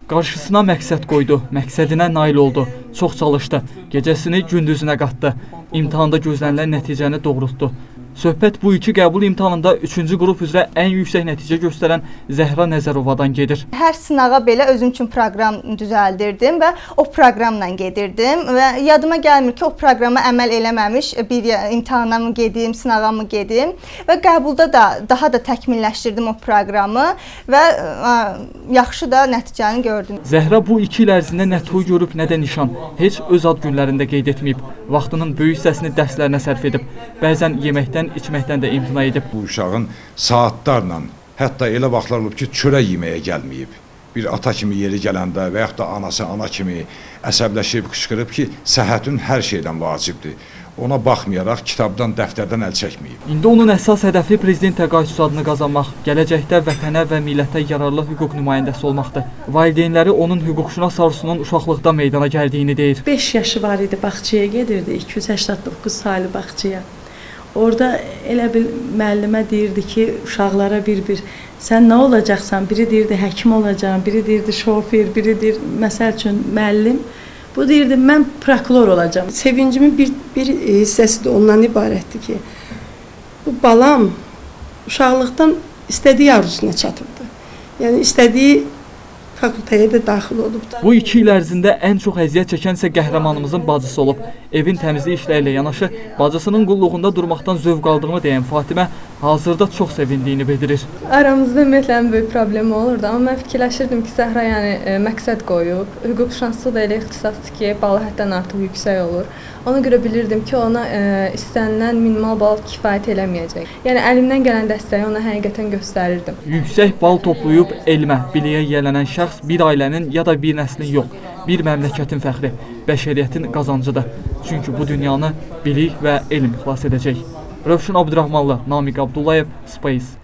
Qarşısına məqsəd qoydu, məqsədinə nail oldu, çox çalışdı, gecəsini gündüzünə qatdı, imtahanda gözlənilən nəticəni doğrultdu. Söhbət bu iki qəbul imtahanında 3-cü qrup üzrə ən yüksək nəticə göstərən Zəhra Nəzərovadan gedir. Hər sınağa belə özüm üçün proqram düzəldirdim və o proqramla gedirdim və yadıma gəlmir ki, o proqrama əməl eləməmiş bir imtahana mı gedim, sınağa mı gedim və qəbulda da daha da təkmilləşdirdim o proqramı və yaxşı da nəticəni gördüm. Zəhra bu 2 il ərzində nə toy görüb, nə də nişan, heç öz ad günlərində qeyd etməyib. Vaxtının böyük hissəsini dərslərinə sərf edib. Bəzən yeməkdən, içməkdən də imtina edib. Bu uşağın saatlarla, hətta elə vaxtlar olub ki, çörək yeməyə gəlməyib. Bir ata kimi yeri gələndə və yaxud da anası ana kimi əsəbləşib, qışqırıb ki, səhhətin hər şeydən vacibdir. Ona baxmayaraq kitabdan, dəftərdən əl çəkməyib. İndi onun əsas hədəfi prezident təqaüdçüsü adını qazanmaq, gələcəkdə vətənə və millətə yararlı hüquq nümayəndəsi olmaqdır. Valideynləri onun hüquqşünas arzusunun uşaqlıqda meydana gəldiyini deyir. 5 yaşı var idi, bağçaya gedirdi, 289 saylı bağçaya. Orada elə bir müəllimə deyirdi ki, uşaqlara bir-bir, sən nə olacaqsan? Biri deyirdi, həkim olacaqsan, biri deyirdi, şofer, biri deyirdi, məsəl üçün müəllim. Bu deyirdi, mən prokuror olacağam. Sevincimin bir hissəsi də ondan ibarətdir ki, bu balam uşaqlıqdan istədiyi arzusuna çatırdı. Yəni istədiyi fakültəyə də daxil olub. Bu 2 il ərzində ən çox əziyyət çəkən isə qəhrəmanımızın bacısı olub. Evin təmizlik işləri ilə yanaşı, bacısının qulluğunda durmaqdan zövq aldığını deyən Fatimə hazırda çox sevindiyini bildirir. Aramızda ümumiyyətlə böyük problemi olurdu, amma mən fikirləşirdim ki, Zəhra məqsəd qoyub, hüquqşünaslıq da elə ixtisasdır ki, balı həddən artıq yüksək olur. Ona görə bilirdim ki, ona istənilən minimal bal kifayət eləməyəcək. Yəni əlimdən gələn dəstəyi ona həqiqətən göstərirdim. Yüksək bal toplayıb elmə, biliyə yiyələnən şəxs bir ailənin ya da bir nəslin yox, bir məmləkətin fəxri, bəşəriyyətin qazancıdır. Çünki bu dünyanı bilik və elm xilas edəcək. Rövşən Abdurrahmanlı, Namiq Abdullayev, Space.